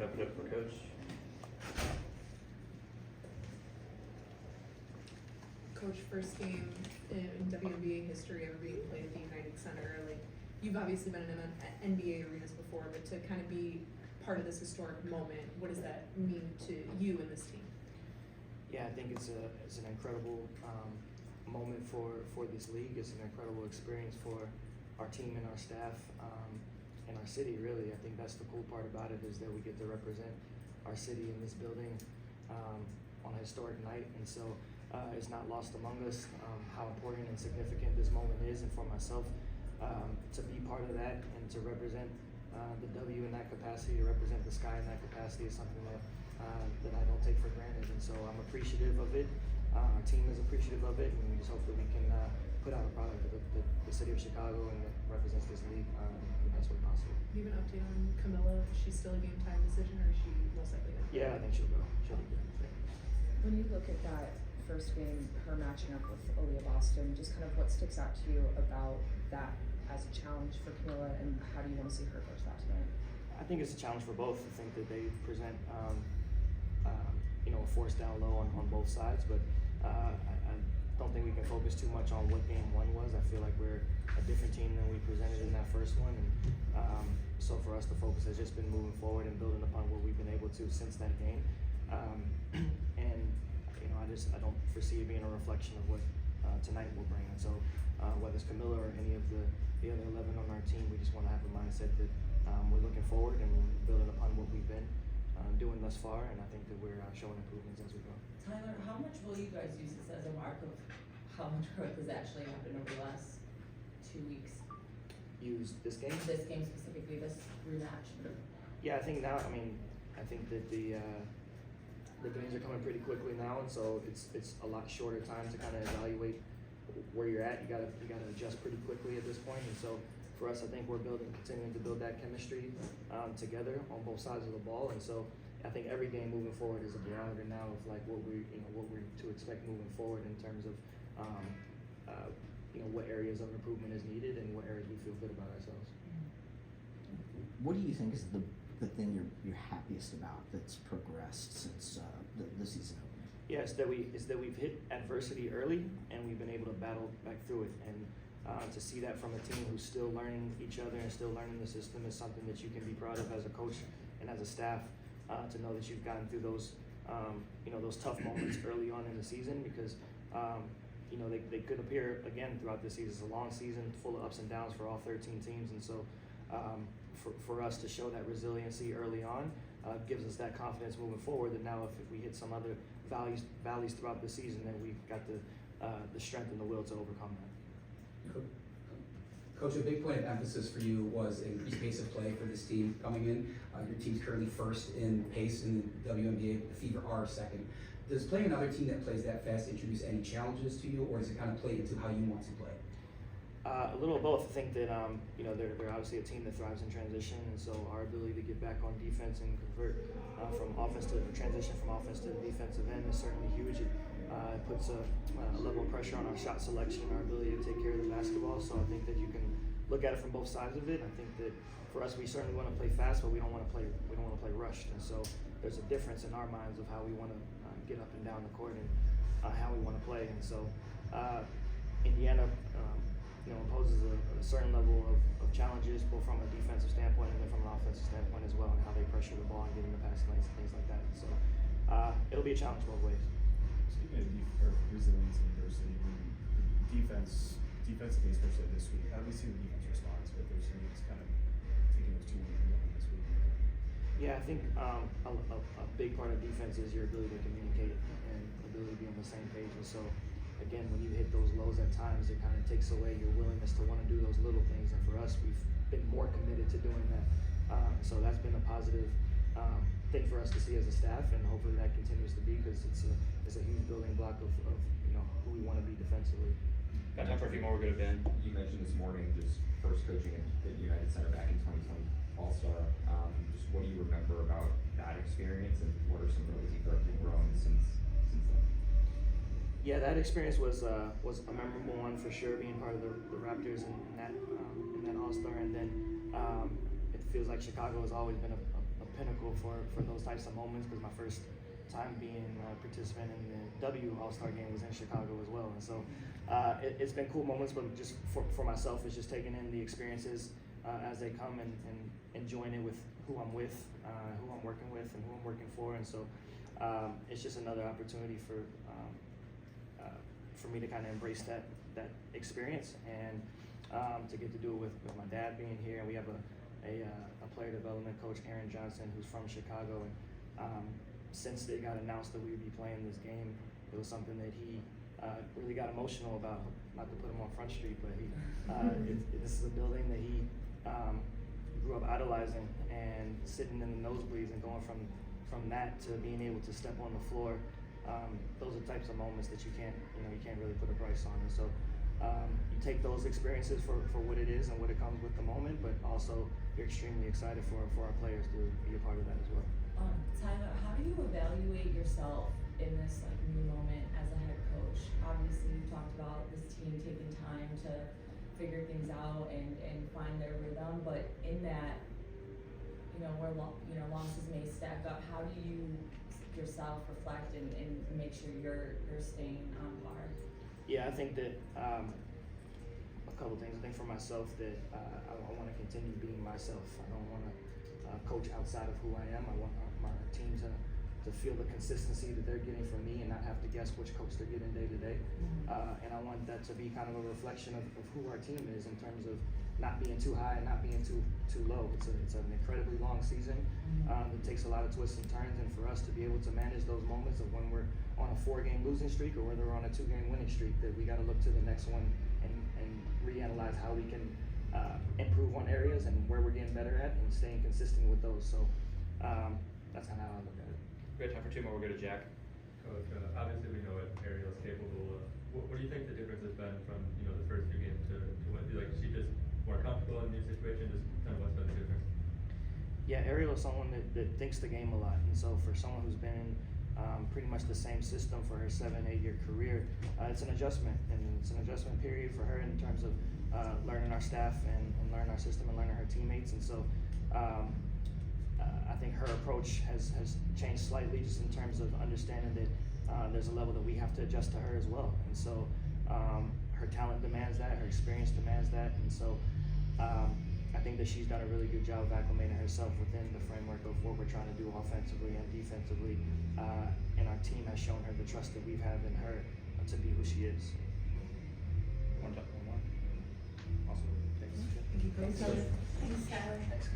open up for Coach. Coach, first game in WNBA history ever being played at the United Center. Like, you've obviously been in NBA arenas before, but to kind of be part of this historic moment, what does that mean to you and this team? Yeah, I think it's an incredible moment for this league. It's an incredible experience for our team and our staff and our city. Really, I think that's the cool part about it, is that we get to represent our city in this building on a historic night, and so it's not lost among us how important and significant this moment is, and for myself to be part of that and to represent the W in that capacity, to represent the Sky in that capacity, is something that I don't take for granted, and so I'm appreciative of it. Our team is appreciative of it, and we just hope that we can put out a product that the city of Chicago and that represents this league in the best way possible. Do you have an update on Camilla? Is she still a game time decision, or is she most likely going to? Yeah, I think she'll go. She'll be good. When you look at that first game, her matching up with Aaliyah Boston, just kind of what sticks out to you about that as a challenge for Camilla, and how do you want to see her approach that tonight? I think it's a challenge for both. I think that they present, a force down low on both sides, but I don't think we can focus too much on what game one was. I feel like we're a different team than we presented in that first one, and so for us, the focus has just been moving forward and building upon what we've been able to since that game. And I don't foresee it being a reflection of what tonight will bring. And so whether it's Camilla or any of the other 11 on our team, we just want to have a mindset that we're looking forward and we're building upon what we've been doing thus far, and I think that we're showing improvements as we go. Tyler, how much will you guys use this as a mark of how much growth has actually happened over the last 2 weeks? Use this game? This game specifically, this rematch. Yeah, I think now, I think that the games are coming pretty quickly now, and so it's a lot shorter time to kind of evaluate where you're at. You gotta adjust pretty quickly at this point, and so for us, I think we're continuing to build that chemistry together on both sides of the ball, and so I think every game moving forward is a barometer now of like what we're to expect moving forward in terms of what areas of improvement is needed and what areas we feel good about ourselves. What do you think is the thing you're happiest about that's progressed since the season opened? Yeah, it's that we've hit adversity early and we've been able to battle back through it, and to see that from a team who's still learning each other and still learning the system is something that you can be proud of as a coach and as a staff, to know that you've gotten through those those tough moments early on in the season, because they could appear again throughout the season. It's a long season full of ups and downs for all 13 teams, and so for us to show that resiliency early on gives us that confidence moving forward, that now if we hit some other valleys throughout the season, then we've got the strength and the will to overcome that. Coach, a big point of emphasis for you was increased pace of play for this team coming in. Your team's currently first in pace in the WNBA. The Fever are second. Does playing another team that plays that fast introduce any challenges to you, or does it kind of play into how you want to play? A little of both. I think that they're obviously a team that thrives in transition, and so our ability to get back on defense and convert from offense to transition from offense to the defensive end is certainly huge. It puts a level of pressure on our shot selection, our ability to take care of the basketball. So I think that you can look at it from both sides of it. I think that for us, we certainly want to play fast, but we don't want to play rushed. And so there's a difference in our minds of how we want to get up and down the court and how we want to play. And so Indiana imposes a certain level of challenges, both from a defensive standpoint and then from an offensive standpoint as well, and how they pressure the ball and get in the pass lanes and things like that. And so it'll be a challenge both ways. Speaking of resilience and adversity, defensively, especially this week, how do we see the defense respond to adversity? It's kind of taking those 2 weeks this week. Yeah, I think a big part of defense is your ability to communicate and ability to be on the same page. And so, again, when you hit those lows at times, it kind of takes away your willingness to want to do those little things. And for us, we've been more committed to doing that. So that's been a positive thing for us to see as a staff, and hopefully that continues to be, because it's a huge building block of who we want to be defensively. Got time for a few more. We'll go to Ben. You mentioned this morning just first coaching at United Center back in 2020 All-Star. Just what do you remember about that experience, and what are some ways you've grown since then? Yeah, that experience was a memorable one for sure, being part of the Raptors in that All-Star, and then it feels like Chicago has always been a pinnacle for those types of moments, because my first time being a participant in the W All-Star game was in Chicago as well. And so it's been cool moments, but just for myself, it's just taking in the experiences as they come and enjoying it with who I'm with, who I'm working with, and who I'm working for. And so it's just another opportunity for me to kind of embrace that experience and to get to do it with my dad being here. And we have a player development coach, Aaron Johnson, who's from Chicago. And since they got announced that we would be playing this game, it was something that he really got emotional about. Not to put him on Front Street, but this is a building that he grew up idolizing, and sitting in the nosebleeds and going from that to being able to step on the floor. Those are types of moments that you can't really put a price on. And so you take those experiences for what it is and what it comes with the moment, but also you're extremely excited for our players to be a part of that as well. Tyler, how do you evaluate yourself in this like new moment as a head coach? Obviously, you talked about this team taking time to figure things out and find their rhythm, but in that, where losses may stack up, how do you yourself reflect and make sure you're staying on par? Yeah, I think that a couple things. I think for myself that I want to continue being myself. I don't want to coach outside of who I am. I want my team to feel the consistency that they're getting from me and not have to guess which coach they're getting day to day. And I want that to be kind of a reflection of who our team is in terms of not being too high and not being too low. It's an incredibly long season. It takes a lot of twists and turns, and for us to be able to manage those moments of when we're on a 4-game losing streak or whether we're on a 2-game winning streak, that we got to look to the next one and reanalyze how we can improve on areas and where we're getting better at and staying consistent with those. So that's kind of how I look at it. We have time for 2 more. We'll go to Jack. Coach, obviously we know what Ariel's capable of. What do you think the difference has been from the first 2 games to what? Like, is she just more comfortable in the new situation? Just kind of what's been the difference? Yeah, Ariel is someone that thinks the game a lot, and so for someone who's been in pretty much the same system for her 7-8 year career, it's an adjustment, and it's an adjustment period for her in terms of learning our staff and learning our system and learning her teammates. And so I think her approach has changed slightly, just in terms of understanding that there's a level that we have to adjust to her as well. And so her talent demands that, her experience demands that, and so I think that she's done a really good job of acclimating herself within the framework of what we're trying to do offensively and defensively, and our team has shown her the trust that we've had in her to be who she is. One more. Awesome. Thanks. Thank you, Coach. Thanks, Tyler. Thanks.